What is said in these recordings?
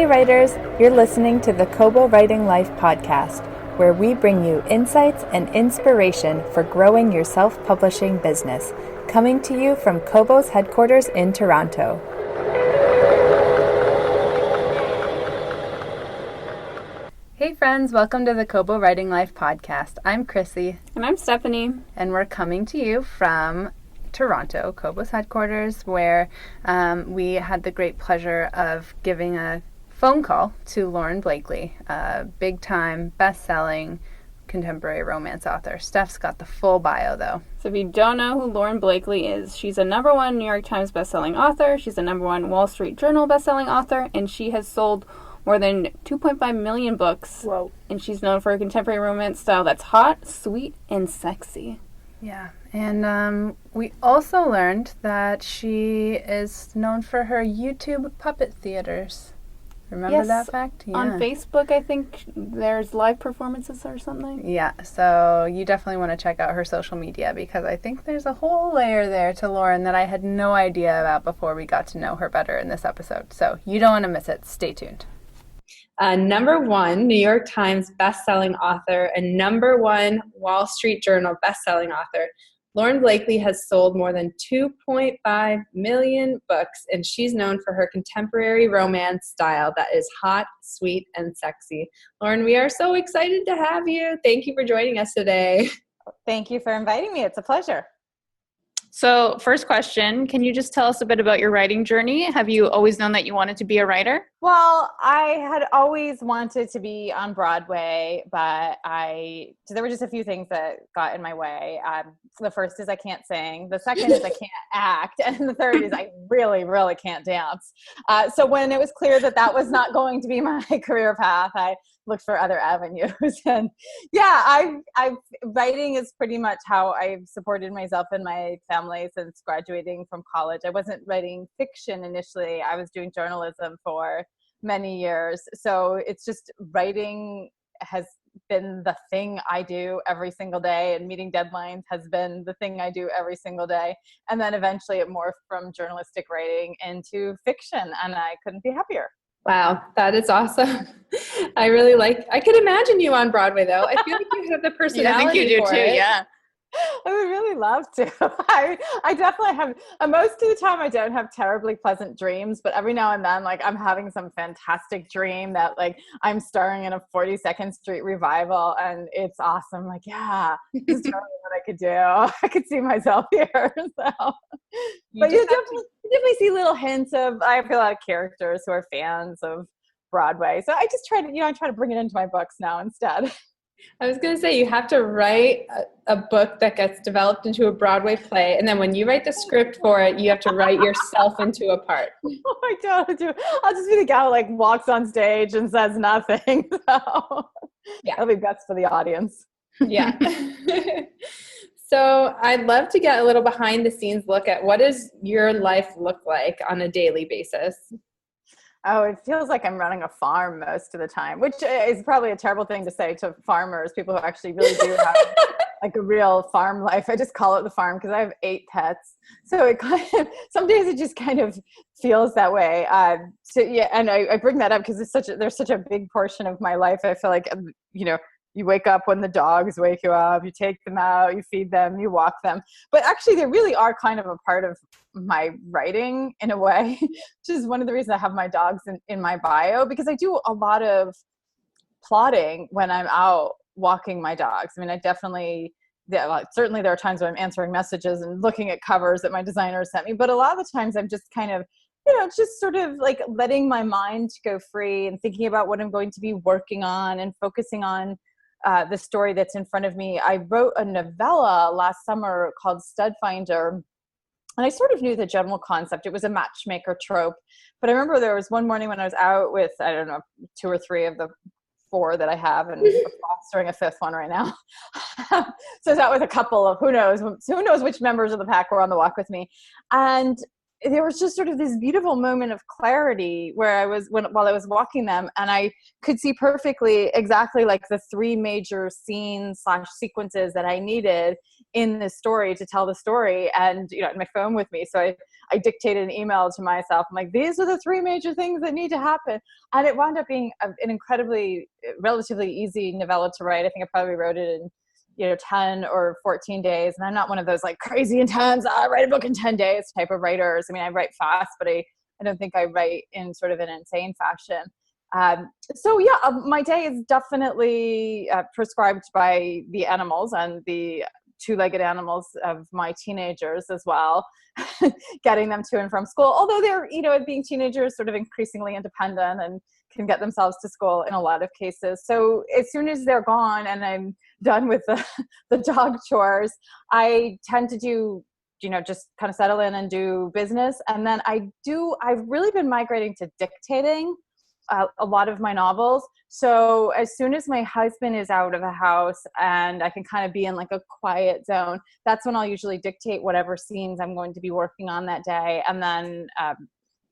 writers, you're listening to the Kobo Writing Life podcast, where we bring you insights and inspiration for growing your self-publishing business, coming to you from Kobo's headquarters in Toronto. Hey friends, welcome to the Kobo Writing Life podcast. I'm Chrissy. And I'm Stephanie. And we're coming to you from Toronto, Kobo's headquarters, where we had the great pleasure of giving a phone call to Lauren Blakely, a big-time, best-selling contemporary romance author. Steph's got the full bio, though. So if you don't know who Lauren Blakely is, she's a #1 New York Times bestselling author, she's a #1 Wall Street Journal bestselling author, and she has sold more than 2.5 million books. Whoa. And she's known for a contemporary romance style that's hot, sweet, and sexy. Yeah, and we also learned that she is known for her YouTube puppet theaters. Remember that fact? Yeah. On Facebook, I think there's live performances or something. Yeah, so you definitely want to check out her social media because I think there's a whole layer there to Lauren that I had no idea about before we got to know her better in this episode. So you don't want to miss it. Stay tuned. #1 New York Times bestselling author and #1 Wall Street Journal bestselling author, Lauren Blakely has sold more than 2.5 million books, and she's known for her contemporary romance style that is hot, sweet, and sexy. Lauren, we are so excited to have you. Thank you for joining us today. Thank you for inviting me. It's a pleasure. So first question, can you just tell us a bit about your writing journey? Have you always known that you wanted to be a writer? Well, I had always wanted to be on Broadway, but there were just a few things that got in my way. The first is I can't sing. The second is I can't act. And the third is I really, really can't dance. So when it was clear that that was not going to be my career path, I looked for other avenues. And yeah, writing is pretty much how I've supported myself and my family since graduating from college. I wasn't writing fiction initially. I was doing journalism for many years. So it's just writing has been the thing I do every single day, and meeting deadlines has been the thing I do every single day. And then eventually it morphed from journalistic writing into fiction, and I couldn't be happier. Wow, that is awesome. I could imagine you on Broadway, though. I feel like you have the personality I think you do for too, it. yeah. I would really love to. I definitely have, most of the time I don't have terribly pleasant dreams, but every now and then, like, I'm having some fantastic dream that, like, I'm starring in a 42nd Street revival, and it's awesome. Like, yeah, this is totally what I could do. I could see myself here. So. But you definitely see little hints of, I feel, a lot of characters who are fans of Broadway. So I just try to bring it into my books now instead. I was going to say, you have to write a book that gets developed into a Broadway play, and then when you write the script for it, you have to write yourself into a part. Oh, I totally do. I'll just be the guy who, like, walks on stage and says nothing. So yeah, that'll be best for the audience. Yeah. So I'd love to get a little behind the scenes look at what does your life look like on a daily basis? Oh, it feels like I'm running a farm most of the time, which is probably a terrible thing to say to farmers, people who actually really do have like a real farm life. I just call it the farm because I have 8 pets. So it kind of, some days it just kind of feels that way. So yeah, and I bring that up because there's such a big portion of my life. I feel like, you wake up when the dogs wake you up, you take them out, you feed them, you walk them. But actually, they really are kind of a part of my writing in a way, which is one of the reasons I have my dogs in my bio, because I do a lot of plotting when I'm out walking my dogs. I mean, certainly there are times when I'm answering messages and looking at covers that my designer sent me, but a lot of the times I'm just kind of, just sort of like letting my mind go free and thinking about what I'm going to be working on and focusing on the story that's in front of me. I wrote a novella last summer called Stud Finder, and I sort of knew the general concept. It was a matchmaker trope, but I remember there was one morning when I was out with, I don't know, 2 or 3 of the 4 that I have, and fostering a 5th one right now. So that was a couple of who knows which members of the pack were on the walk with me, and there was just sort of this beautiful moment of clarity where I was while I was walking them, and I could see perfectly exactly like the three major scenes / sequences that I needed in this story to tell the story. And, you know, I had my phone with me. So I dictated an email to myself. I'm like, these are the three major things that need to happen. And it wound up being an incredibly, relatively easy novella to write. I think I probably wrote it in, 10 or 14 days. And I'm not one of those like crazy intense, I write a book in 10 days type of writers. I mean, I write fast, but I don't think I write in sort of an insane fashion. My day is definitely prescribed by the animals and the two-legged animals of my teenagers as well, getting them to and from school. Although they're, being teenagers, sort of increasingly independent and can get themselves to school in a lot of cases. So as soon as they're gone and I'm done with the dog chores, I tend to do, just kind of settle in and do business. And then I've really been migrating to dictating a lot of my novels. So as soon as my husband is out of the house and I can kind of be in like a quiet zone, that's when I'll usually dictate whatever scenes I'm going to be working on that day. And then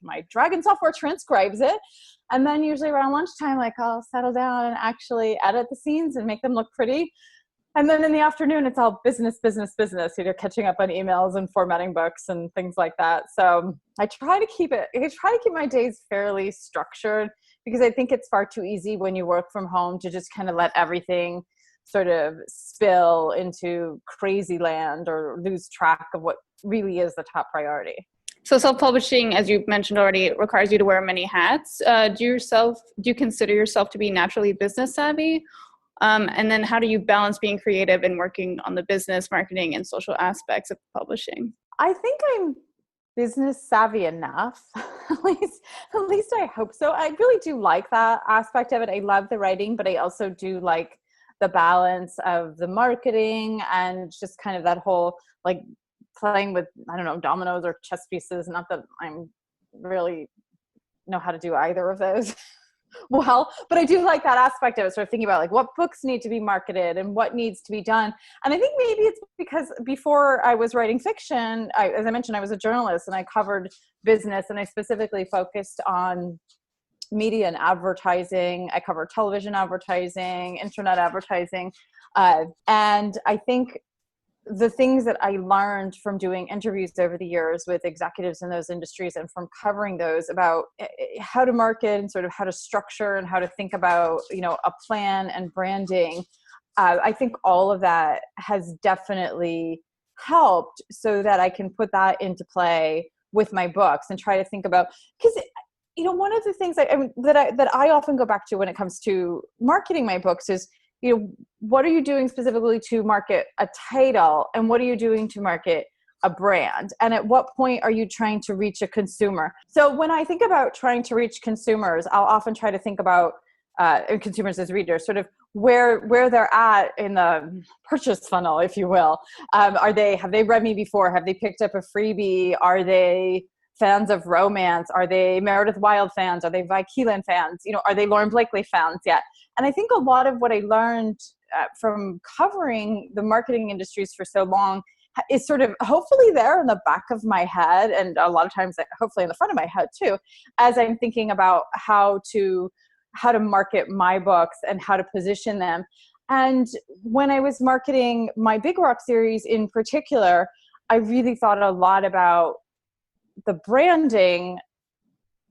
my Dragon software transcribes it. And then usually around lunchtime, like I'll settle down and actually edit the scenes and make them look pretty. And then in the afternoon, it's all business, catching up on emails and formatting books and things like that. So I try to keep my days fairly structured, because I think it's far too easy when you work from home to just kind of let everything sort of spill into crazy land or lose track of what really is the top priority. So self-publishing, as you mentioned already, requires you to wear many hats. Do you consider yourself to be naturally business savvy? And then how do you balance being creative and working on the business, marketing, and social aspects of publishing? I think I'm business savvy enough. at least I hope so. I really do like that aspect of it. I love the writing, but I also do like the balance of the marketing and just kind of that whole like playing with, dominoes or chess pieces. Not that I'm really know how to do either of those well, but I do like that aspect of it, sort of thinking about like what books need to be marketed and what needs to be done. And I think maybe it's because before I was writing fiction, as I mentioned, I was a journalist and I covered business, and I specifically focused on media and advertising. I covered television advertising, internet advertising. And I think the things that I learned from doing interviews over the years with executives in those industries and from covering those about how to market and sort of how to structure and how to think about, a plan and branding, I think all of that has definitely helped so that I can put that into play with my books and try to think about, because one of the things that I often go back to when it comes to marketing my books is, what are you doing specifically to market a title, and what are you doing to market a brand, and at what point are you trying to reach a consumer? So when I think about trying to reach consumers, I'll often try to think about consumers as readers, sort of where they're at in the purchase funnel, if you will. Have they read me before? Have they picked up a freebie? Are they fans of romance? Are they Meredith Wild fans? Are they Vi Keelan fans? Are they Lauren Blakely fans yet? And I think a lot of what I learned from covering the marketing industries for so long is sort of hopefully there in the back of my head, and a lot of times hopefully in the front of my head too, as I'm thinking about how to market my books and how to position them. And when I was marketing my Big Rock series in particular, I really thought a lot about the branding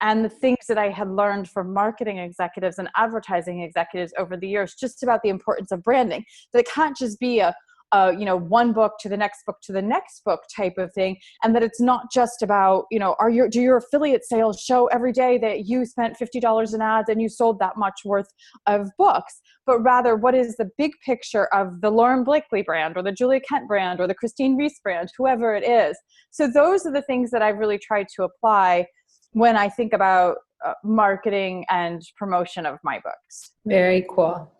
and the things that I had learned from marketing executives and advertising executives over the years, just about the importance of branding. That it can't just be a one book to the next book to the next book type of thing, and that it's not just about, do your affiliate sales show every day that you spent $50 in ads and you sold that much worth of books, but rather what is the big picture of the Lauren Blakely brand or the Julia Kent brand or the Christine Reese brand, whoever it is. So those are the things that I've really tried to apply when I think about marketing and promotion of my books. Very cool.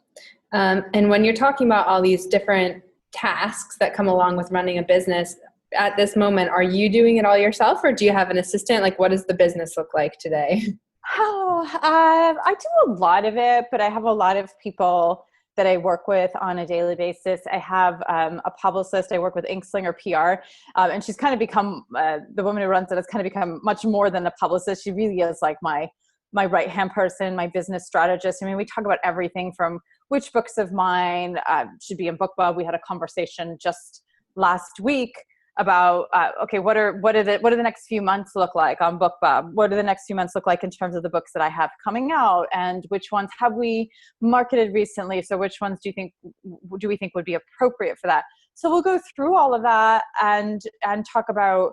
And when you're talking about all these different tasks that come along with running a business, at this moment, are you doing it all yourself, or do you have an assistant? Like, what does the business look like today? I do a lot of it, but I have a lot of people that I work with on a daily basis. I have a publicist. I work with Inkslinger PR, and she's kind of become the woman who runs it has kind of become much more than a publicist. She really is like my right-hand person, my business strategist. I mean, we talk about everything from which books of mine should be in BookBub. We had a conversation just last week about okay, what do the next few months look like on BookBub? What do the next few months look like in terms of the books that I have coming out, and which ones have we marketed recently? So which ones do we think would be appropriate for that? So we'll go through all of that and talk about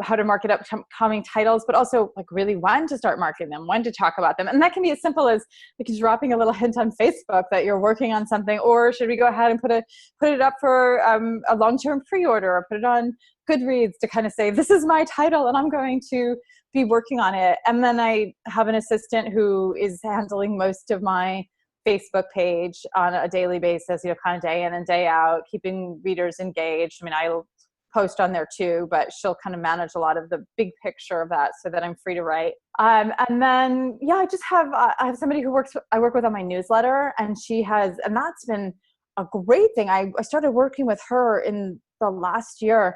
how to market upcoming titles, but also like really when to start marketing them, when to talk about them. And that can be as simple as like dropping a little hint on Facebook that you're working on something, or should we go ahead and put it up for a long-term pre-order, or put it on Goodreads to kind of say, this is my title and I'm going to be working on it. And then I have an assistant who is handling most of my Facebook page on a daily basis, kind of day in and day out, keeping readers engaged. I mean, I'll post on there too, but she'll kind of manage a lot of the big picture of that so that I'm free to write. And then, I just have, I have somebody I work with on my newsletter, and and that's been a great thing. I started working with her in the last year,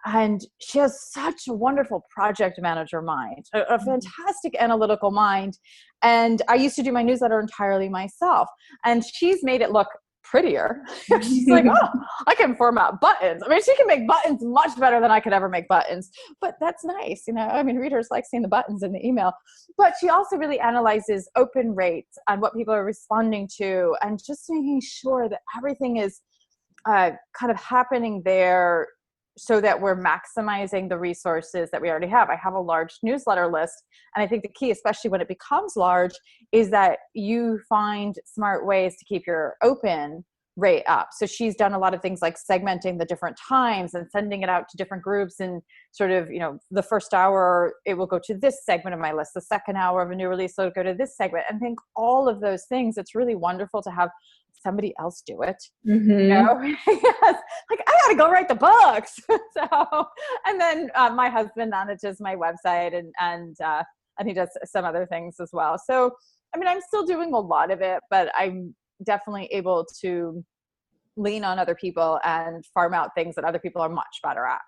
and she has such a wonderful project manager mind, a fantastic analytical mind. And I used to do my newsletter entirely myself, and she's made it look prettier. She's like, oh, I can format buttons. I mean, she can make buttons much better than I could ever make buttons, but that's nice. I mean, readers like seeing the buttons in the email, but she also really analyzes open rates and what people are responding to, and just making sure that everything is kind of happening there so that we're maximizing the resources that we already have. I have a large newsletter list, and I think the key, especially when it becomes large, is that you find smart ways to keep your open rate up. So she's done a lot of things like segmenting the different times and sending it out to different groups, and sort of, the first hour, it will go to this segment of my list. The second hour of a new release will go to this segment. And I think all of those things, it's really wonderful to have somebody else do it. Yes. Like, I gotta go write the books. So, and then my husband manages my website, and he does some other things as well. So, I mean, I'm still doing a lot of it, but I'm definitely able to lean on other people and farm out things that other people are much better at.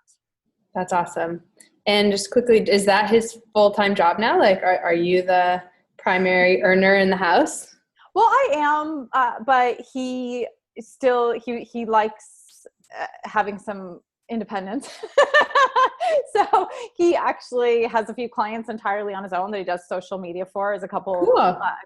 That's awesome. And just quickly, is that his full-time job now? Like, are you the primary earner in the house? Well, I am, but he likes having some independence. So he actually has a few clients entirely on his own that he does social media for. As a couple, cool.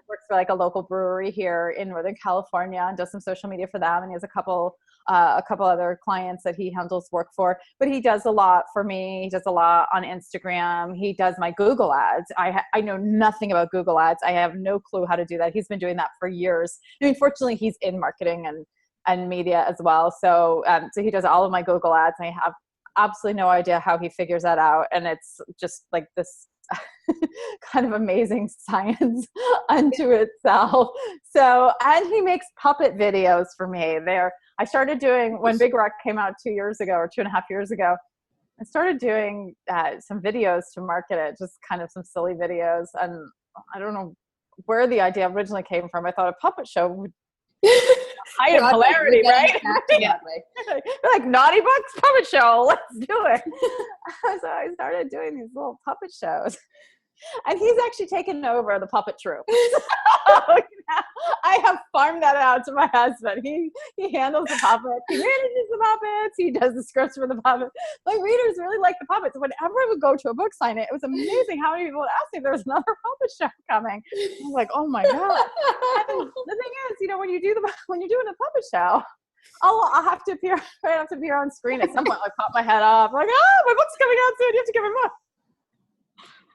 Works for like a local brewery here in Northern California and does some social media for them. And he has a couple other clients that he handles work for. But he does a lot for me. He does a lot on Instagram. He does my Google ads. I know nothing about Google ads. I have no clue how to do that. He's been doing that for years. I mean, fortunately, he's in marketing and media as well. So he does all of my Google ads, and I have absolutely no idea how he figures that out. And it's just like this kind of amazing science unto itself. So, and he makes puppet videos for me. I started doing, when Big Rock came out 2 years ago, or 2.5 years ago, I started doing some videos to market it, just kind of some silly videos. And I don't know where the idea originally came from. I thought a puppet show would height of hilarity, right? Yeah. Like Naughty Books puppet show, let's do it. So I started doing these little puppet shows, and he's actually taken over the puppet troupe. I have farmed that out to my husband. He handles the puppets, he manages the puppets, he does the scripts for the puppets. My readers really like the puppets. Whenever I would go to a book signing, it was amazing how many people would ask me if there was another puppet show coming. I was like, oh my god. And the thing is, when you're doing a puppet show, I'll have to appear. I have to appear on screen at some point. Like, pop my head up, like, my book's coming out soon. You have to give me a book.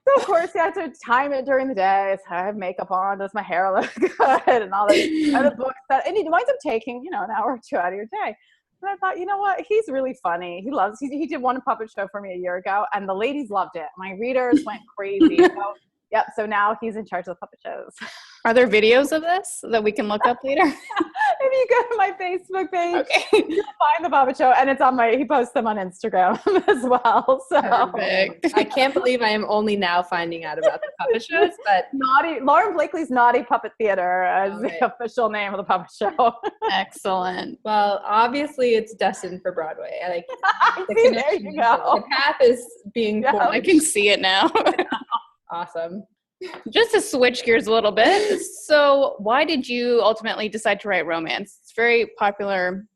So of course, you have to time it during the day. So I have makeup on. Does my hair look good? And all the other books and it winds up taking an hour or two out of your day. And I thought, you know what? He's really funny. He did one puppet show for me a year ago, and the ladies loved it. My readers went crazy. So Yep. So now he's in charge of the puppet shows. Are there videos of this that we can look up later? If you go to my Facebook page, Okay. you'll find the puppet show, and it's on he posts them on Instagram as well. So Perfect. I can't believe I am only now finding out about the puppet shows, but Lauren Blakely's Naughty Puppet Theater is Okay. the official name of the puppet show. Excellent. well, obviously it's destined for Broadway. Like the See, there connection, you go. the path is being Yeah. formed. I can see it now. Awesome. Just to switch gears a little bit. So why did you ultimately decide to write romance? It's very popular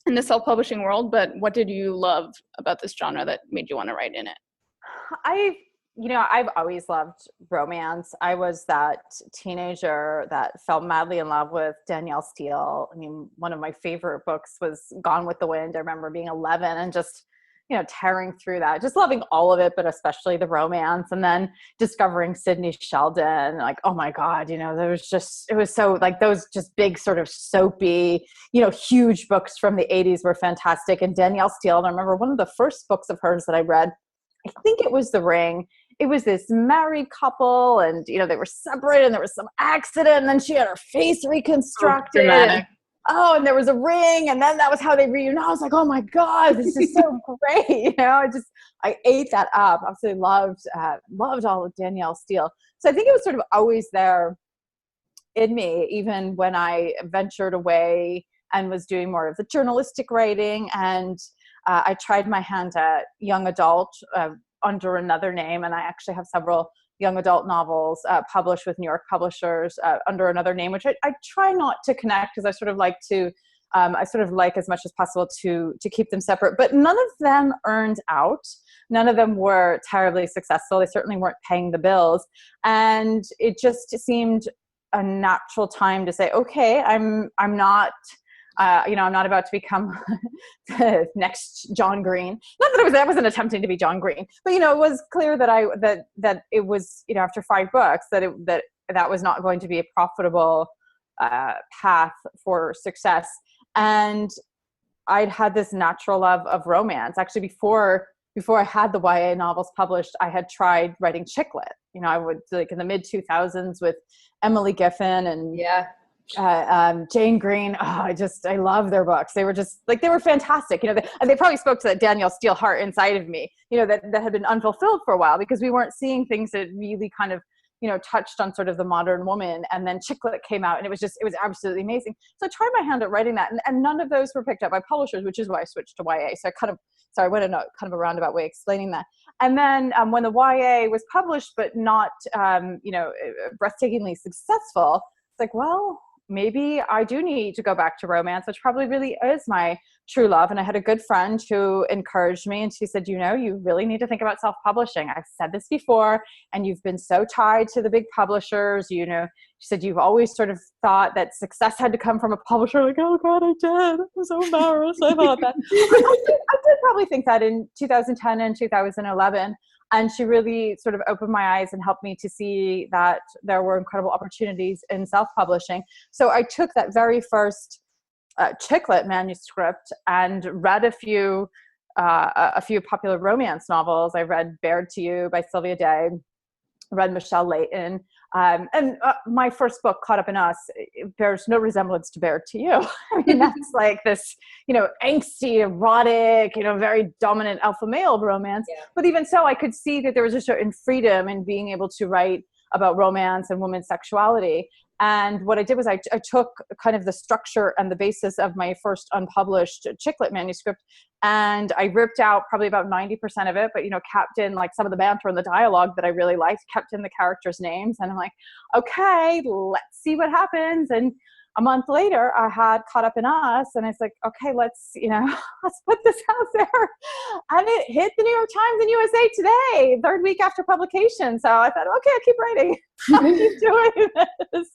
in the self-publishing world, but what did you love about this genre that made you want to write in it? I've always loved romance. I was that teenager that fell madly in love with Danielle Steele. I mean, one of my favorite books was Gone with the Wind. I remember being 11 and just, tearing through that, just loving all of it, but especially the romance. And then discovering Sidney Sheldon, like, oh my God, it was so like those just big sort of soapy, huge books from the 80s were fantastic. And Danielle Steele, and I remember one of the first books of hers that I read, I think it was The Ring. It was this married couple and, they were separated and there was some accident and then she had her face reconstructed. And there was a ring and then that was how they reunited. I was like, oh my God, this is so great. I ate that up. Absolutely loved all of Danielle Steele. So I think it was sort of always there in me, even when I ventured away and was doing more of the journalistic writing. And I tried my hand at young adult under another name. And I actually have several young adult novels published with New York publishers under another name, which I try not to connect because I sort of like to, as much as possible to keep them separate. But none of them earned out. None of them were terribly successful. They certainly weren't paying the bills. And it just seemed a natural time to say, okay, I'm not I'm not about to become the next John Green. Not that I wasn't attempting to be John Green, but it was clear that that it was after 5 books that was not going to be a profitable path for success. And I'd had this natural love of romance. Actually, before I had the YA novels published, I had tried writing chick lit. I would like in the mid 2000s with Emily Giffin and Jane Green. I love their books. They were just like, they were fantastic. And they probably spoke to that Danielle Steele heart inside of me, that had been unfulfilled for a while because we weren't seeing things that really kind of, touched on sort of the modern woman. And then chick lit came out and it was absolutely amazing. So I tried my hand at writing that and none of those were picked up by publishers, which is why I switched to YA. So I went in a kind of a roundabout way explaining that. And then when the YA was published, but not, breathtakingly successful, it's like, well, maybe I do need to go back to romance, which probably really is my true love. And I had a good friend who encouraged me and she said, you really need to think about self-publishing. I've said this before and you've been so tied to the big publishers, she said, you've always sort of thought that success had to come from a publisher. Like, oh God, I did. I'm so embarrassed. I thought that. I did probably think that in 2010 and 2011. And she really sort of opened my eyes and helped me to see that there were incredible opportunities in self-publishing. So I took that very first chick lit manuscript and read a few popular romance novels. I read Bared to You by Sylvia Day, read Michelle Layton. And my first book, Caught Up in Us, bears no resemblance to Bared to You. I mean, that's like this, angsty, erotic, very dominant alpha male romance. Yeah. But even so, I could see that there was a certain freedom in being able to write about romance and women's sexuality. And what I did was I took kind of the structure and the basis of my first unpublished chick lit manuscript and I ripped out probably about 90% of it, but, kept in like some of the banter and the dialogue that I really liked, kept in the characters' names. And I'm like, okay, let's see what happens. And a month later, I had Caught Up in Us, and it's like, okay, let's put this out there. And it hit the New York Times and USA Today, 3rd week after publication. So I thought, okay, I'll keep writing. I'll keep doing this.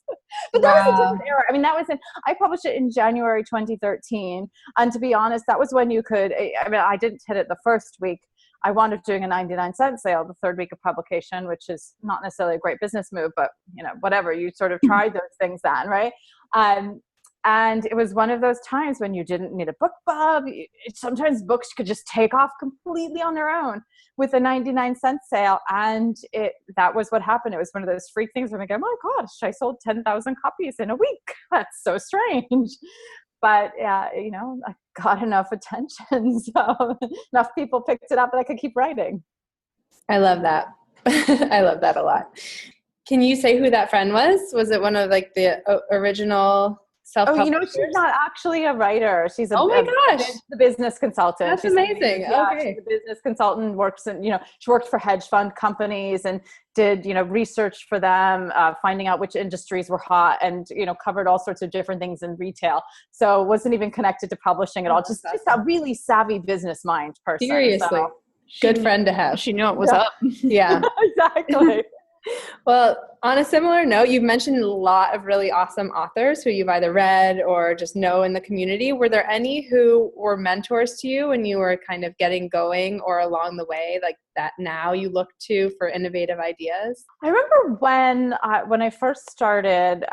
But that was a different era. I mean, I published it in January 2013. And to be honest, that was when you could, I didn't hit it the first week. I wound up doing a 99-cent sale the 3rd week of publication, which is not necessarily a great business move, but whatever, you sort of tried those things then, right? And it was one of those times when you didn't need a book club. Sometimes books could just take off completely on their own with a 99-cent sale. And that was what happened. It was one of those freak things where I go, oh my gosh, I sold 10,000 copies in a week. That's so strange. But I got enough attention. So enough people picked it up that I could keep writing. I love that. I love that a lot. Can you say who that friend was? Was it one of like the original self-publishers? She's not actually a writer. She's oh my gosh, the business consultant. That's she's amazing. She's a business consultant, she worked for hedge fund companies and did, research for them, finding out which industries were hot and, covered all sorts of different things in retail. So wasn't even connected to publishing at all. Just a really savvy business mind person. Seriously. So, good friend to have. She knew it was up. Yeah. Exactly. Well, on a similar note, you've mentioned a lot of really awesome authors who you've either read or just know in the community. Were there any who were mentors to you when you were kind of getting going or along the way, like that now you look to for innovative ideas? I remember when I first started,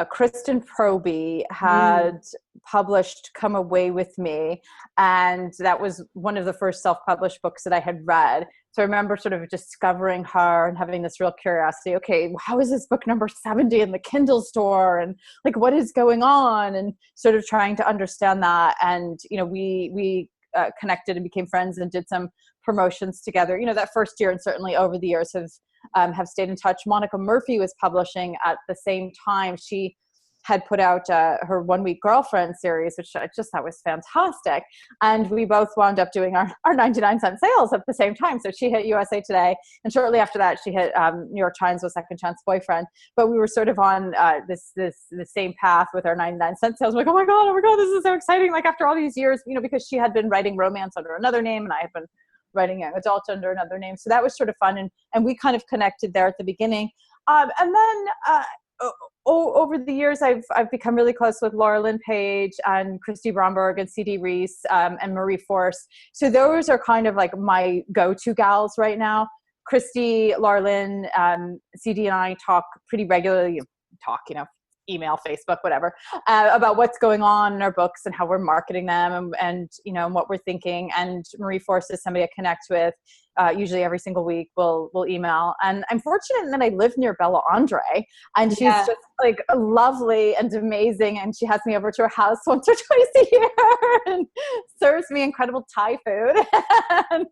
Kristen Proby had published Come Away With Me, and that was one of the first self-published books that I had read. So I remember sort of discovering her and having this real curiosity. Okay, how is this book number 70 in the Kindle store? And like, what is going on? And sort of trying to understand that. And, we connected and became friends and did some promotions together, that first year, and certainly over the years have stayed in touch. Monica Murphy was publishing at the same time. She had put out her 1 Week Girlfriend series, which I just thought was fantastic. And we both wound up doing our 99-cent sales at the same time. So she hit USA Today, and shortly after that, she hit New York Times with Second Chance Boyfriend. But we were sort of on the same path with our 99-cent sales. We're like, oh my God, this is so exciting. Like after all these years, because she had been writing romance under another name, and I had been writing young adult under another name. So that was sort of fun. And we kind of connected there at the beginning. And then over the years, I've become really close with Laura Lynn Page and Christy Bromberg and C.D. Reese and Marie Force. So those are kind of like my go-to gals right now. Christy, Laura Lynn, C.D. and I talk pretty regularly, email, Facebook, whatever, about what's going on in our books and how we're marketing them and what we're thinking. And Marie Force is somebody I connect with usually every single week. We'll email. And I'm fortunate that I live near Bella Andre, and she's just like lovely and amazing. And she has me over to her house once or twice a year and serves me incredible Thai food.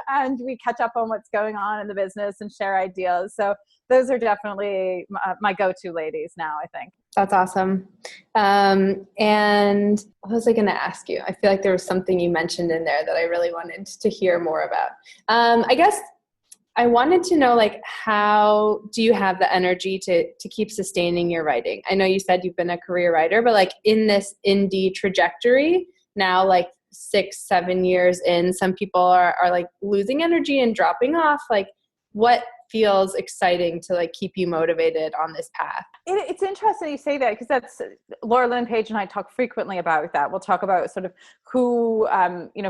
and we catch up on what's going on in the business and share ideas. So those are definitely my go-to ladies now, I think. That's awesome. And what was I going to ask you? I feel like there was something you mentioned in there that I really wanted to hear more about. I guess I wanted to know, like, how do you have the energy to keep sustaining your writing? I know you said you've been a career writer, but like in this indie trajectory now, like 6-7 years in, some people are like losing energy and dropping off. Like, what feels exciting to like keep you motivated on this path? It's interesting you say that, because that's Laura Lynn Page and I talk frequently about that. We'll talk about sort of who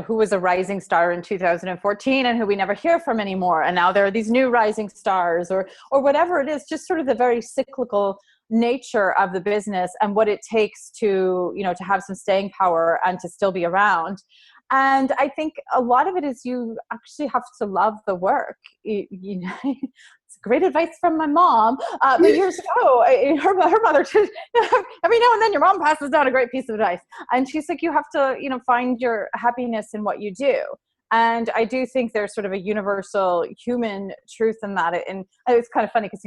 was a rising star in 2014 and who we never hear from anymore. And now there are these new rising stars or whatever it is, just sort of the very cyclical nature of the business and what it takes to have some staying power and to still be around. And I think a lot of it is you actually have to love the work. It's great advice from my mom. But years ago, her mother, every now and then your mom passes down a great piece of advice. And she's like, you have to, find your happiness in what you do. And I do think there's sort of a universal human truth in that. And it's kind of funny because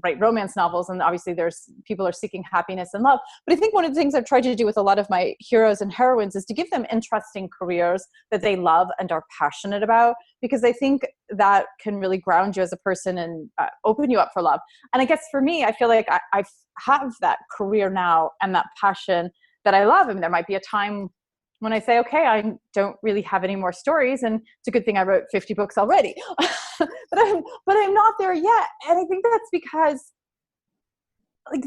write romance novels, and obviously people are seeking happiness and love. But I think one of the things I've tried to do with a lot of my heroes and heroines is to give them interesting careers that they love and are passionate about, because I think that can really ground you as a person and open you up for love. And I guess for me, I feel like I have that career now and that passion that I love. And there might be a time when I say, okay, I don't really have any more stories, and it's a good thing I wrote 50 books already, but I'm not there yet. And I think that's because like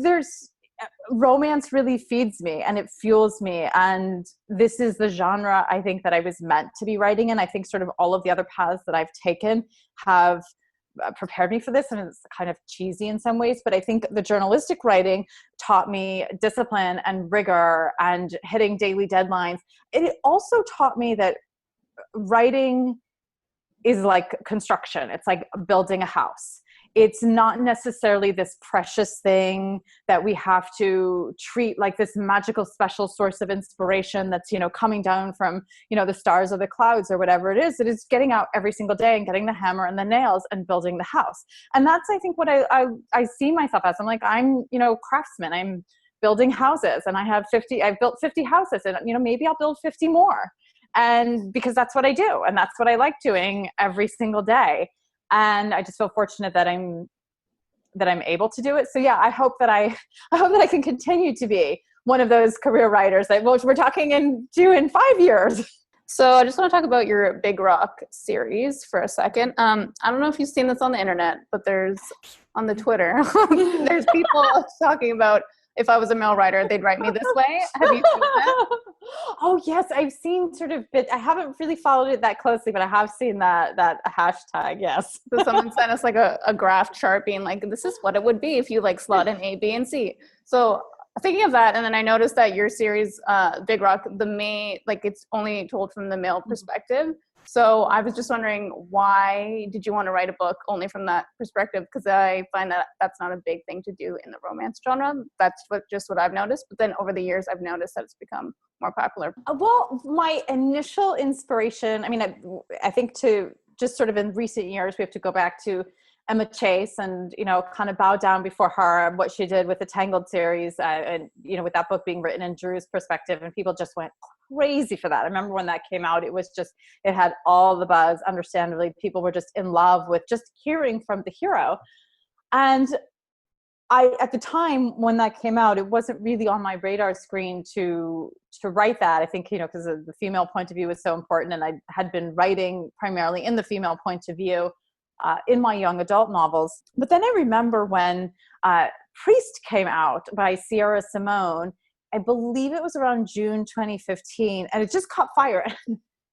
romance really feeds me and it fuels me. And this is the genre I think that I was meant to be writing in. I think sort of all of the other paths that I've taken have prepared me for this, and it's kind of cheesy in some ways, but I think the journalistic writing taught me discipline and rigor and hitting daily deadlines. It also taught me that writing is like construction. It's like building a house. It's not necessarily this precious thing that we have to treat like this magical special source of inspiration that's, coming down from, the stars or the clouds or whatever it is. It is getting out every single day and getting the hammer and the nails and building the house. And that's, I think, what I see myself as. I'm like, I'm, craftsman. I'm building houses, and I've built 50 houses, and, maybe I'll build 50 more. And because that's what I do, and that's what I like doing every single day. And I just feel fortunate that I'm able to do it. So yeah, I hope that I can continue to be one of those career writers that we're talking in 5 years. So I just want to talk about your Big Rock series for a second. I don't know if you've seen this on the internet, but there's on the Twitter, there's people talking about, if I was a male writer, they'd write me this way. Have you seen that? Oh yes, I've seen sort of I haven't really followed it that closely, but I have seen that hashtag. Yes. So someone sent us like a graph chart being like, this is what it would be if you like slot in A, B, and C. So thinking of that, and then I noticed that your series, Big Rock, it's only told from the male perspective. So I was just wondering, why did you want to write a book only from that perspective? Because I find that that's not a big thing to do in the romance genre. That's what I've noticed. But then over the years, I've noticed that it's become more popular. Well, my initial inspiration, I think to just sort of in recent years, we have to go back to Emma Chase and, kind of bow down before her and what she did with the Tangled series, and, with that book being written in Drew's perspective, and people just went crazy for that. I remember when that came out, it had all the buzz. Understandably, people were just in love with just hearing from the hero. And at the time when that came out, it wasn't really on my radar screen to write that. I think, because the female point of view was so important, and I had been writing primarily in the female point of view in my young adult novels. But then I remember when Priest came out by Sierra Simone. I believe it was around June 2015, and it just caught fire.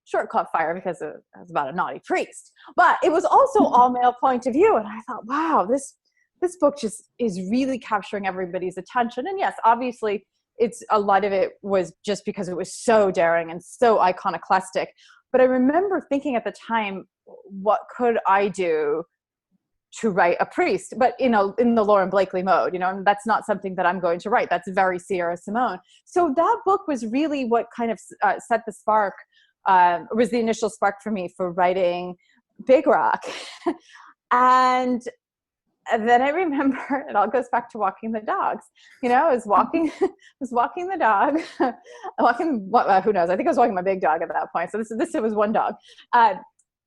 Sure, it caught fire because it was about a naughty priest, but it was also all male point of view. And I thought, wow, this book just is really capturing everybody's attention. And yes, obviously, a lot of it was just because it was so daring and so iconoclastic. But I remember thinking at the time, what could I do to write a priest, but in the Lauren Blakely mode, and that's not something that I'm going to write. That's very Sierra Simone. So that book was really what kind of set the spark, was the initial spark for me for writing Big Rock. And then I remember, it all goes back to walking the dogs. I was walking the dog, who knows? I think I was walking my big dog at that point. So this was one dog.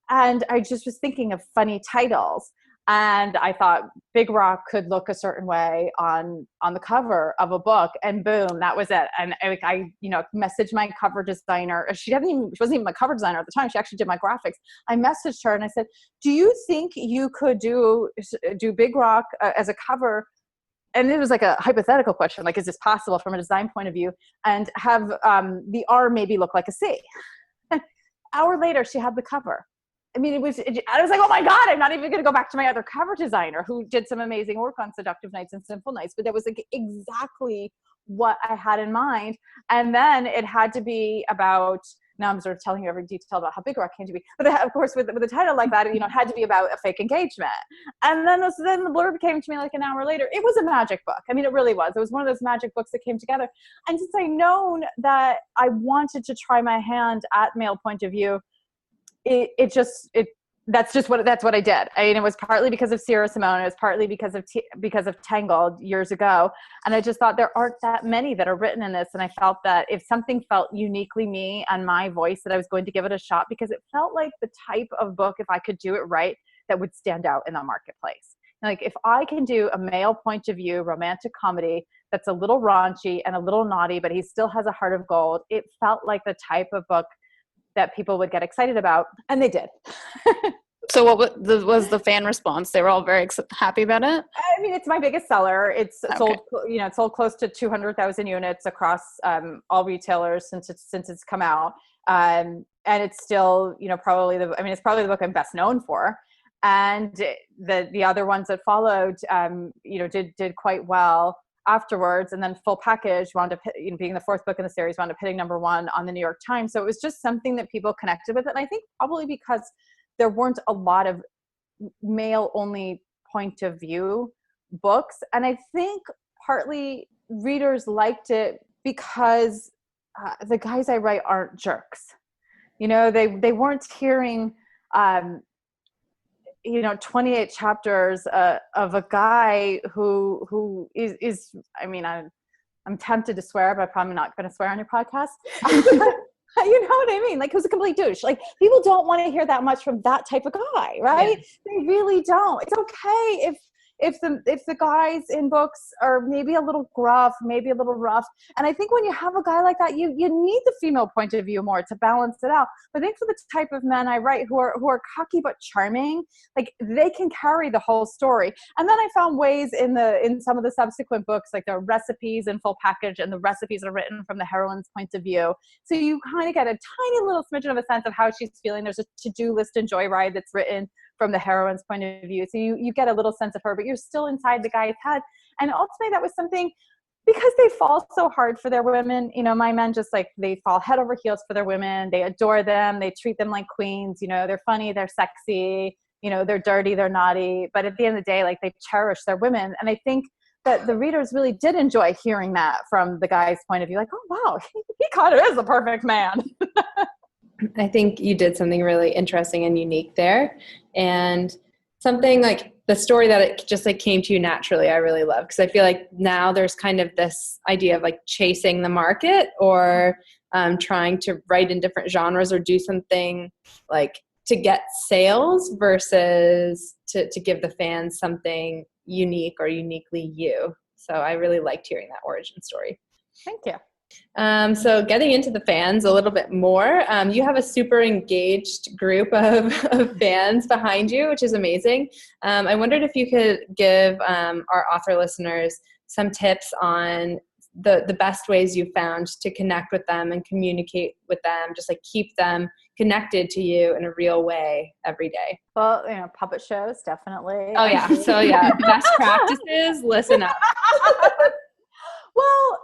And I just was thinking of funny titles. And I thought Big Rock could look a certain way on the cover of a book, and boom, that was it. And I messaged my cover designer. She wasn't even my cover designer at the time. She actually did my graphics. I messaged her and I said, "Do you think you could do Big Rock as a cover?" And it was like a hypothetical question, like, is this possible from a design point of view? And have the R maybe look like a C? An hour later, she had the cover. I was like, oh my God, I'm not even going to go back to my other cover designer who did some amazing work on Seductive Nights and Sinful Nights. But that was like exactly what I had in mind. And then it had to be about, now I'm sort of telling you every detail about how Big Rock came to be. But of course, with a title like that, it had to be about a fake engagement. And then the blurb came to me like an hour later. It was a magic book. It really was. It was one of those magic books that came together. And since I known that I wanted to try my hand at male point of view, that's what I did. It was partly because of Sierra Simone. It was partly because of Tangled years ago. And I just thought there aren't that many that are written in this. And I felt that if something felt uniquely me and my voice, that I was going to give it a shot, because it felt like the type of book, if I could do it right, that would stand out in the marketplace. Like, if I can do a male point of view romantic comedy that's a little raunchy and a little naughty, but he still has a heart of gold, it felt like the type of book that people would get excited about, and they did. So what was the fan response? They were all very happy about it? It's my biggest seller. It's okay. sold, it's sold close to 200,000 units across all retailers since it's come out. And it's still, it's probably the book I'm best known for. and the other ones that followed, did quite well afterwards. And then Full Package wound up being the fourth book in the series, wound up hitting #1 on the New York Times. So it was just something that people connected with. And I think probably because there weren't a lot of male only point of view books. And I think partly readers liked it because the guys I write aren't jerks. They weren't hearing 28 chapters of a guy who is I mean, I'm tempted to swear, but I'm probably not going to swear on your podcast. You know what I mean? Like, who's a complete douche. Like, people don't want to hear that much from that type of guy, right? Yeah. They really don't. It's okay if the guys in books are maybe a little gruff, maybe a little rough. And I think when you have a guy like that, you need the female point of view more to balance it out. But I think for the type of men I write who are cocky but charming, like, they can carry the whole story. And then I found ways in some of the subsequent books, like the recipes in Full Package, and the recipes are written from the heroine's point of view. So you kind of get a tiny little smidgen of a sense of how she's feeling. There's a to-do list in Joyride that's written from the heroine's point of view. So you get a little sense of her, but you're still inside the guy's head. And ultimately that was something, because they fall so hard for their women. My men just, like, they fall head over heels for their women. They adore them. They treat them like queens. They're funny, they're sexy, they're dirty, they're naughty. But at the end of the day, like, they cherish their women. And I think that the readers really did enjoy hearing that from the guy's point of view. Like, oh, wow, he kind of is the perfect man. I think you did something really interesting and unique there. And something like the story that it just, like, came to you naturally, I really love. Because I feel like now there's kind of this idea of, like, chasing the market, or trying to write in different genres, or do something like to get sales versus to give the fans something unique or uniquely you. So I really liked hearing that origin story. Thank you. So getting into the fans a little bit more, you have a super engaged group of fans behind you, which is amazing. I wondered if you could give our author listeners some tips on the best ways you found to connect with them and communicate with them, just, like, keep them connected to you in a real way every day. Well, puppet shows, definitely. Oh yeah. So yeah, best practices, listen up. Well,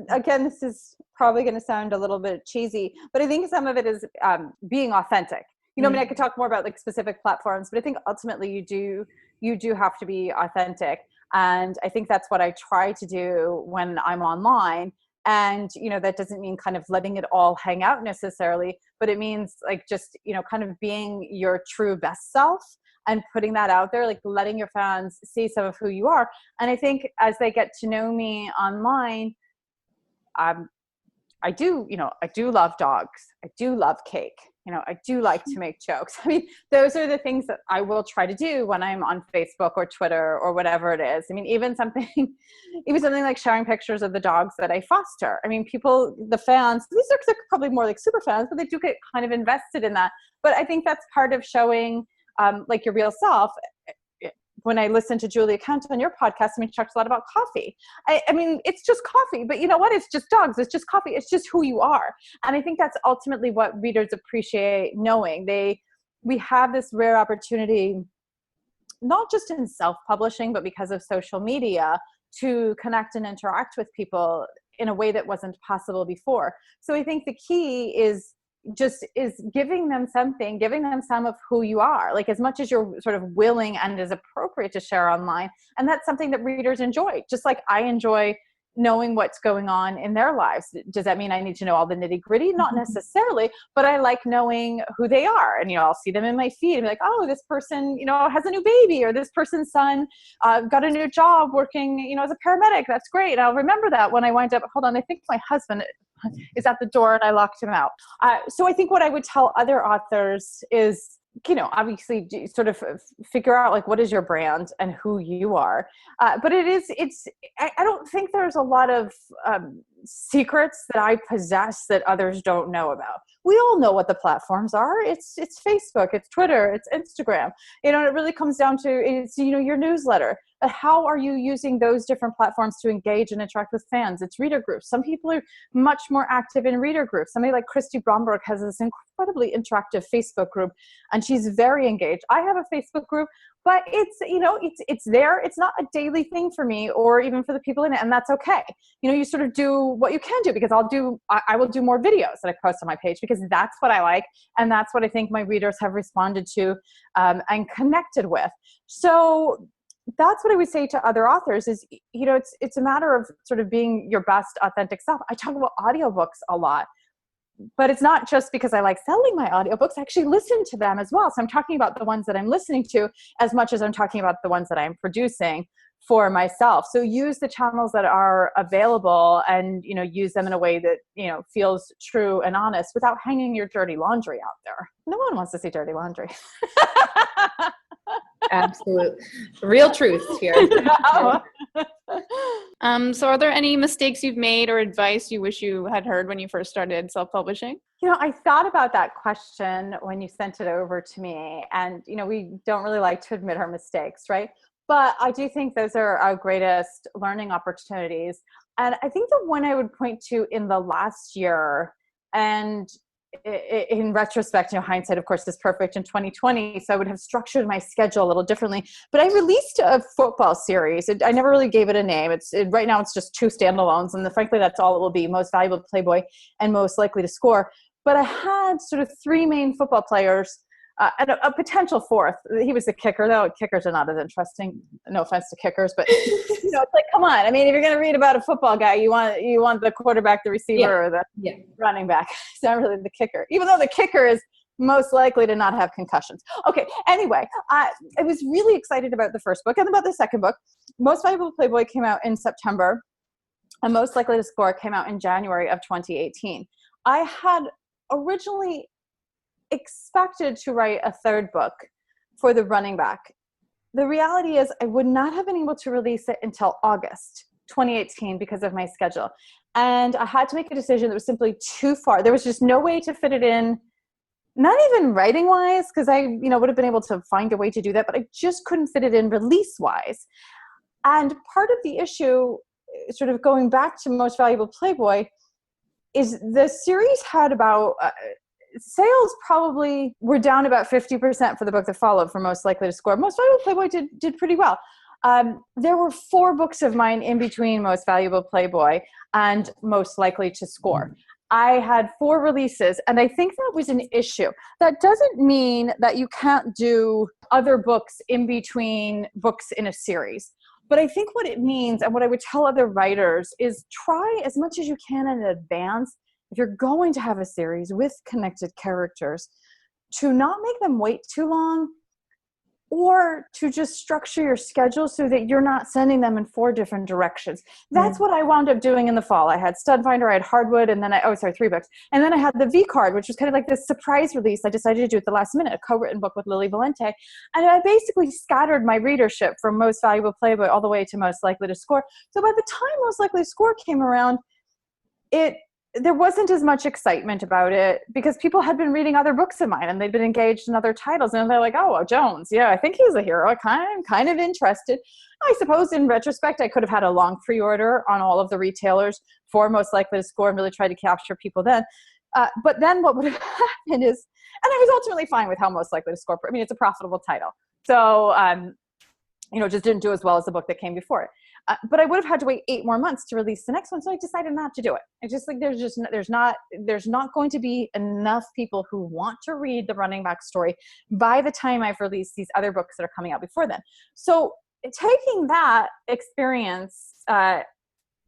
again, this is probably going to sound a little bit cheesy, but I think some of it is being authentic. I mean, I could talk more about, like, specific platforms, but I think ultimately you do have to be authentic. And I think that's what I try to do when I'm online. And, that doesn't mean kind of letting it all hang out necessarily, but it means, like, just, kind of being your true best self and putting that out there, like, letting your fans see some of who you are. And I think as they get to know me online, I do love dogs. I do love cake. I do like to make jokes. I mean, those are the things that I will try to do when I'm on Facebook or Twitter or whatever it is. I mean, even something like sharing pictures of the dogs that I foster. I mean, the fans, they're probably more like super fans, but they do get kind of invested in that. But I think that's part of showing, like, your real self. When I listen to Julia Kent on your podcast, I mean, she talks a lot about coffee. I mean, it's just coffee, but you know what? It's just dogs. It's just coffee. It's just who you are. And I think that's ultimately what readers appreciate knowing. We have this rare opportunity, not just in self-publishing, but because of social media, to connect and interact with people in a way that wasn't possible before. So I think the key is giving them some of who you are, like, as much as you're sort of willing and is appropriate to share online. And that's something that readers enjoy, just like I enjoy knowing what's going on in their lives. Does that mean I need to know all the nitty gritty? Not necessarily, but I like knowing who they are. And, I'll see them in my feed and be like, oh, this person, has a new baby, or this person's son got a new job working, as a paramedic. That's great. I'll remember that when I wind up, hold on, I think my husband is at the door and I locked him out. So I think what I would tell other authors is, obviously sort of figure out, like, what is your brand and who you are. But I don't think there's a lot of secrets that I possess that others don't know about. We all know what the platforms are. It's Facebook, it's Twitter, it's Instagram. It really comes down to, it's, your newsletter. but how are you using those different platforms to engage and interact with fans? It's reader groups. Some people are much more active in reader groups. Somebody like Christy Bromberg has this incredibly interactive Facebook group, and she's very engaged. I have a Facebook group, but it's, you know, it's there. It's not a daily thing for me or even for the people in it, and that's okay. You know, you sort of do what you can do, because I will do more videos that I post on my page, because that's what I like, and that's what I think my readers have responded to and connected with. So that's what I would say to other authors is, you know, it's a matter of sort of being your best authentic self. I talk about audiobooks a lot, but it's not just because I like selling my audiobooks. I actually listen to them as well. So I'm talking about the ones that I'm listening to as much as I'm talking about the ones that I'm producing for myself. So use the channels that are available and, you know, use them in a way that, you know, feels true and honest without hanging your dirty laundry out there. No one wants to see dirty laundry. Absolute real truth here. So are there any mistakes you've made or advice you wish you had heard when you first started self-publishing? You know, I thought about that question when you sent it over to me, and, you know, we don't really like to admit our mistakes, right? But I do think those are our greatest learning opportunities. And I think the one I would point to in the last year, and in retrospect, you know, hindsight, of course, is perfect in 2020. So I would have structured my schedule a little differently. But I released a football series. I never really gave it a name. Right now it's just 2 standalones. And frankly, that's all it will be: Most Valuable Playboy and Most Likely to Score. But I had sort of 3 main football players and a potential 4th. He was the kicker, though. Kickers are not as interesting. No offense to kickers, but you know, it's like, come on. I mean, if you're going to read about a football guy, you want the quarterback, the receiver, or the running back. It's not really the kicker, even though the kicker is most likely to not have concussions. Okay. Anyway, I was really excited about the first book and about the second book. Most Valuable Playboy came out in September, and Most Likely to Score came out in January of 2018. I had originally expected to write a 3rd book for the running back. The reality is I would not have been able to release it until August 2018 because of my schedule. And I had to make a decision that was simply too far. There was just no way to fit it in, not even writing wise, because I, you know, would have been able to find a way to do that, but I just couldn't fit it in release wise. And part of the issue, sort of going back to Most Valuable Playboy, is the series had about sales probably were down about 50% for the book that followed, for Most Likely to Score. Most Valuable Playboy did pretty well. There were 4 books of mine in between Most Valuable Playboy and Most Likely to Score. I had 4 releases, and I think that was an issue. That doesn't mean that you can't do other books in between books in a series. But I think what it means, and what I would tell other writers, is try as much as you can in advance, if you're going to have a series with connected characters, to not make them wait too long, or to just structure your schedule so that you're not sending them in 4 different directions. That's what I wound up doing in the fall. I had Studfinder, I had Hardwood, and then 3 books. And then I had the V Card, which was kind of like this surprise release I decided to do at the last minute, a co-written book with Lily Valente. And I basically scattered my readership from Most Valuable Playboy all the way to Most Likely to Score. So by the time Most Likely to Score came around, there wasn't as much excitement about it, because people had been reading other books of mine and they'd been engaged in other titles, and they're like, oh, Jones, yeah, I think he's a hero. I'm kind of interested. I suppose in retrospect, I could have had a long pre-order on all of the retailers for Most Likely to Score and really tried to capture people then. But then what would have happened is, and I was ultimately fine with how Most Likely to Score, I mean, it's a profitable title. So, just didn't do as well as the book that came before it. But I would have had to wait 8 more months to release the next one, so I decided not to do it. I just think there's not going to be enough people who want to read the running back story by the time I've released these other books that are coming out before then. So taking that experience, I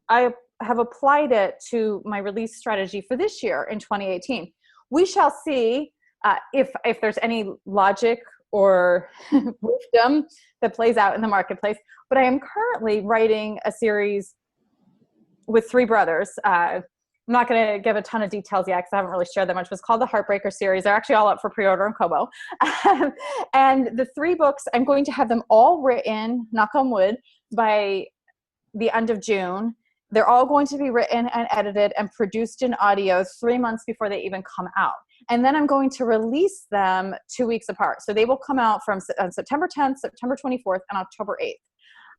have applied it to my release strategy for this year in 2018. We shall see if there's any logic or wisdom that plays out in the marketplace. But I am currently writing a series with 3 brothers. I'm not going to give a ton of details yet because I haven't really shared that much. It's called the Heartbreaker series. They're actually all up for pre-order on Kobo. And the 3 books, I'm going to have them all written, knock on wood, by the end of June. They're all going to be written and edited and produced in audio 3 months before they even come out. And then I'm going to release them 2 weeks apart. So they will come out from September 10th, September 24th, and October 8th.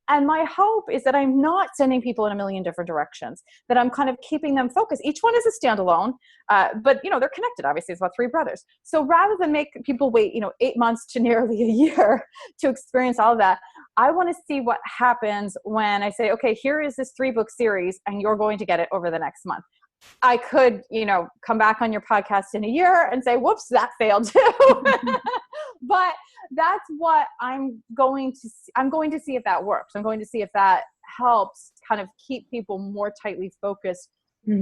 And my hope is that I'm not sending people in a million different directions, that I'm kind of keeping them focused. Each one is a standalone, but they're connected. Obviously, it's about three brothers. So rather than make people wait, 8 months to nearly a year to experience all of that, I want to see what happens when I say, okay, here is this 3-book series and you're going to get it over the next month. I could, come back on your podcast in a year and say, whoops, that failed too. But that's what I'm going to see. I'm going to see if that works. I'm going to see if that helps kind of keep people more tightly focused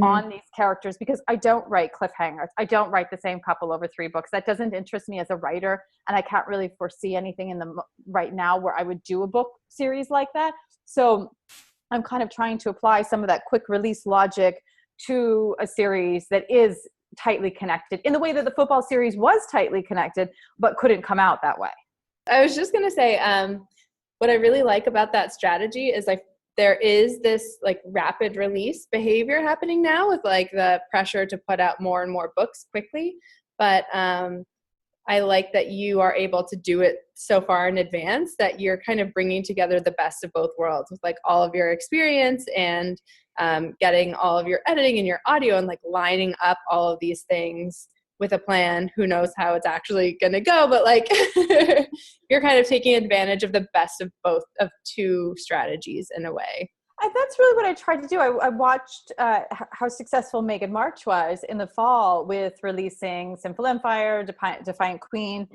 on these characters, because I don't write cliffhangers. I don't write the same couple over 3 books. That doesn't interest me as a writer, and I can't really foresee anything in the right now where I would do a book series like that. So I'm kind of trying to apply some of that quick release logic to a series that is tightly connected in the way that the football series was tightly connected, but couldn't come out that way. I was just going to say, what I really like about that strategy is there is this rapid release behavior happening now with the pressure to put out more and more books quickly. But I like that you are able to do it so far in advance that you're kind of bringing together the best of both worlds with all of your experience and getting all of your editing and your audio and lining up all of these things with a plan. Who knows how it's actually going to go, but you're kind of taking advantage of the best of both of 2 strategies in a way. That's really what I tried to do. I watched how successful Meghan March was in the fall with releasing Sinful Empire, Defiant Queen,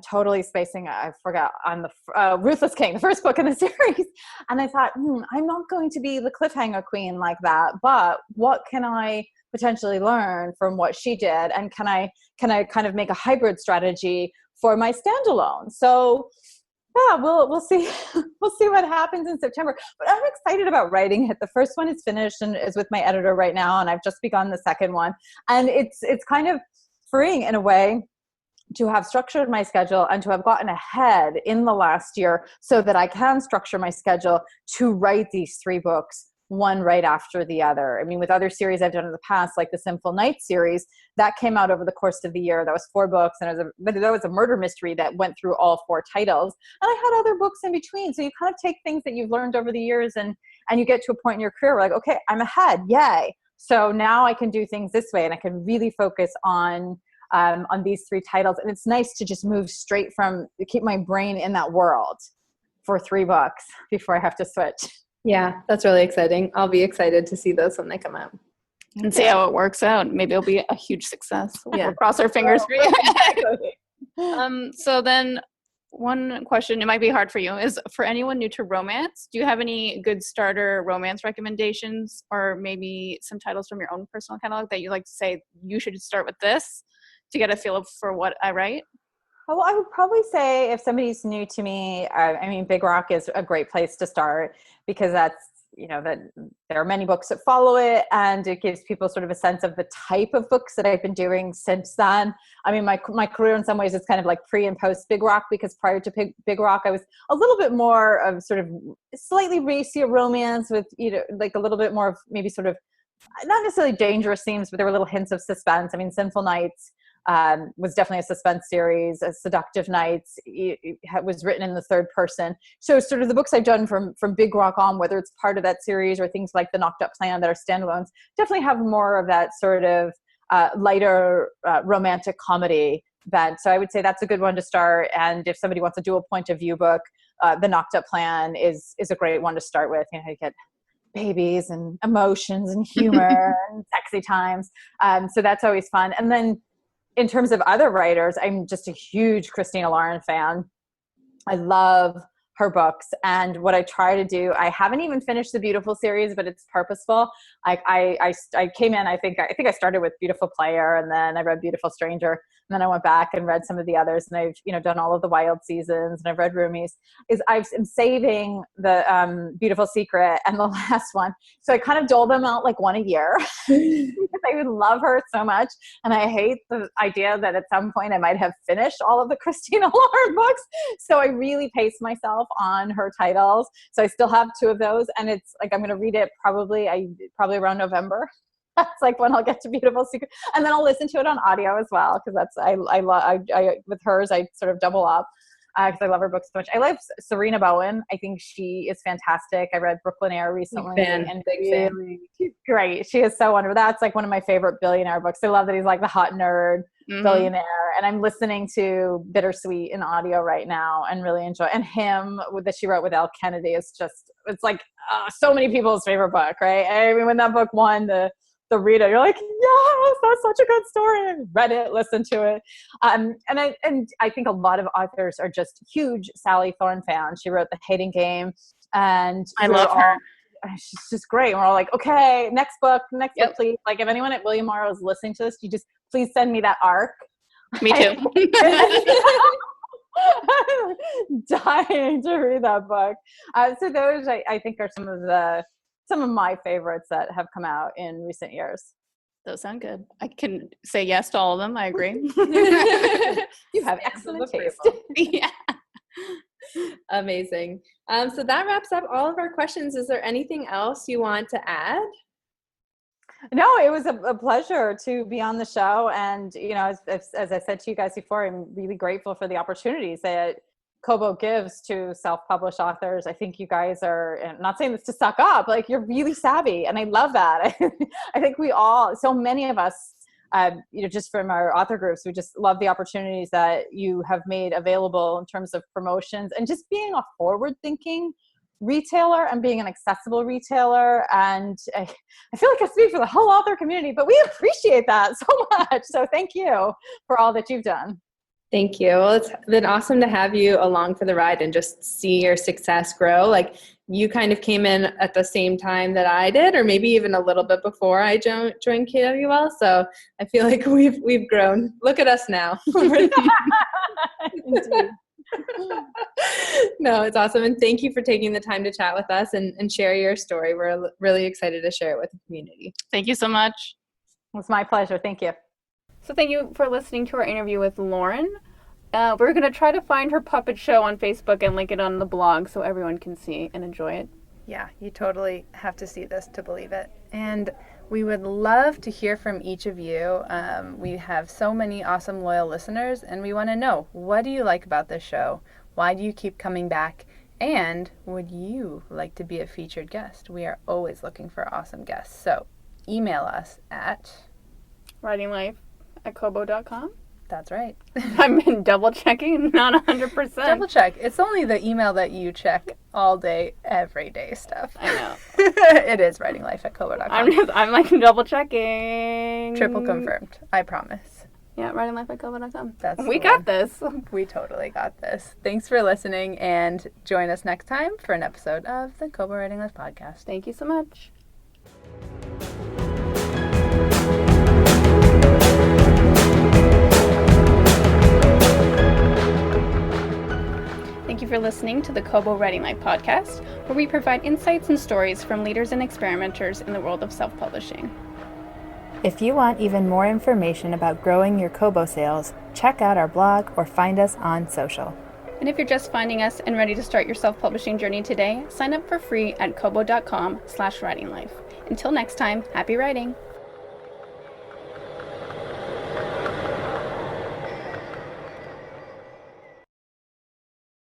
totally spacing, I forgot, on the Ruthless King, the first book in the series. And I thought, I'm not going to be the cliffhanger queen like that, but what can I potentially learn from what she did? And can I kind of make a hybrid strategy for my standalone? So yeah, we'll see. We'll see what happens in September. But I'm excited about writing it. The first one is finished and is with my editor right now, and I've just begun the second one. And it's kind of freeing in a way to have structured my schedule and to have gotten ahead in the last year so that I can structure my schedule to write these 3 books, one right after the other. I mean, with other series I've done in the past, like the Sinful Night series, that came out over the course of the year. That was 4 books, and that was a murder mystery that went through all 4 titles. And I had other books in between. So you kind of take things that you've learned over the years and you get to a point in your career where okay, I'm ahead, yay. So now I can do things this way, and I can really focus on these 3 titles. And it's nice to just move straight keep my brain in that world for 3 books before I have to switch. Yeah, that's really exciting. I'll be excited to see those when they come out. And see how it works out. Maybe it'll be a huge success. We'll cross our fingers for you. So then one question, it might be hard for you, is for anyone new to romance, do you have any good starter romance recommendations, or maybe some titles from your own personal catalog that you like to say, you should start with this to get a feel for what I write? Well, I would probably say if somebody's new to me, Big Rock is a great place to start, because that's, that there are many books that follow it, and it gives people sort of a sense of the type of books that I've been doing since then. I mean, my career in some ways is kind of like pre and post Big Rock, because prior to Big Rock, I was a little bit more of sort of slightly racier romance with, a little bit more of maybe sort of not necessarily dangerous themes, but there were little hints of suspense. I mean, Sinful Nights was definitely a suspense series. Seductive Nights was written in the 3rd person. So sort of the books I've done from Big Rock on, whether it's part of that series or things like the Knocked Up Plan that are standalones, definitely have more of that sort of lighter romantic comedy bent. So I would say that's a good one to start. And if somebody wants to do a point of view book, the Knocked Up Plan is a great one to start with. You get babies and emotions and humor and sexy times. So that's always fun. And then in terms of other writers, I'm just a huge Christina Lauren fan. I love her books. And what I try to do, I haven't even finished the Beautiful series, but it's purposeful. I came in, I think I started with Beautiful Player, and then I read Beautiful Stranger. And then I went back and read some of the others, and I've done all of the Wild seasons, and I've read Roomies. I'm saving the Beautiful Secret and the last one. So I kind of dole them out like one a year because I would love her so much. And I hate the idea that at some point I might have finished all of the Christina Lauren books. So I really pace myself on her titles. So I still have 2 of those, and it's like I'm going to read it probably around November. That's like when I'll get to Beautiful Secret, and then I'll listen to it on audio as well, because that's I with hers I sort of double up. because I love her books so much. I love Serena Bowen. I think she is fantastic. I read Brooklyn Air recently. Big fan. She's great. She is so wonderful. That's like one of my favorite billionaire books. I love that he's like the hot nerd billionaire. And I'm listening to Bittersweet in audio right now and really enjoy. And Him that she wrote with Al Kennedy is just, it's like so many people's favorite book, right? I mean, when that book won the Rita, you're like, yes, that's such a good story. I read it, listened to it. And I think a lot of authors are just huge Sally Thorne fans. She wrote The Hating Game, and I love her. She's just great. And we're all like, okay, next book, please. Like, if anyone at William Morrow is listening to this, you just please send me that arc. Me too. Dying to read that book. So those I think are some of my favorites that have come out in recent years. Those sound good. I can say yes to all of them. I agree. You have excellent taste. Yeah. Amazing. So that wraps up all of our questions. Is there anything else you want to add? No, it was a pleasure to be on the show. And, you know, as I said to you guys before, I'm really grateful for the opportunities that Kobo gives to self-published authors. I think you guys are, and I'm not saying this to suck up, like, you're really savvy. And I love that. I think so many of us, you know, just from our author groups, we just love the opportunities that you have made available in terms of promotions and just being a forward-thinking retailer and being an accessible retailer. And I feel like I speak for the whole author community, but we appreciate that so much. So thank you for all that you've done. Thank you. Well, it's been awesome to have you along for the ride and just see your success grow. Like, you kind of came in at the same time that I did, or maybe even a little bit before I joined KWL. So I feel like we've grown. Look at us now. No, it's awesome. And thank you for taking the time to chat with us and share your story. We're really excited to share it with the community. Thank you so much. It was my pleasure. Thank you. So thank you for listening to our interview with Lauren. We're going to try to find her puppet show on Facebook and link it on the blog so everyone can see and enjoy it. Yeah, you totally have to see this to believe it. And we would love to hear from each of you. We have so many awesome loyal listeners, and we want to know, what do you like about this show? Why do you keep coming back? And would you like to be a featured guest? We are always looking for awesome guests. So email us at writinglife@kobo.com. That's right. I've been double checking, not 100%. Double check. It's only the email that you check all day, every day stuff. I know. It is writinglife@kobo.com. I'm like double checking. Triple confirmed. I promise. Yeah, writinglife@kobo.com. We got this. We totally got this. Thanks for listening, and join us next time for an episode of the Kobo Writing Life podcast. Thank you so much. Thank you for listening to the Kobo Writing Life podcast, where we provide insights and stories from leaders and experimenters in the world of self-publishing. If you want even more information about growing your Kobo sales, check out our blog or find us on social. And if you're just finding us and ready to start your self-publishing journey today, sign up for free at kobo.com/writinglife. Until next time, happy writing!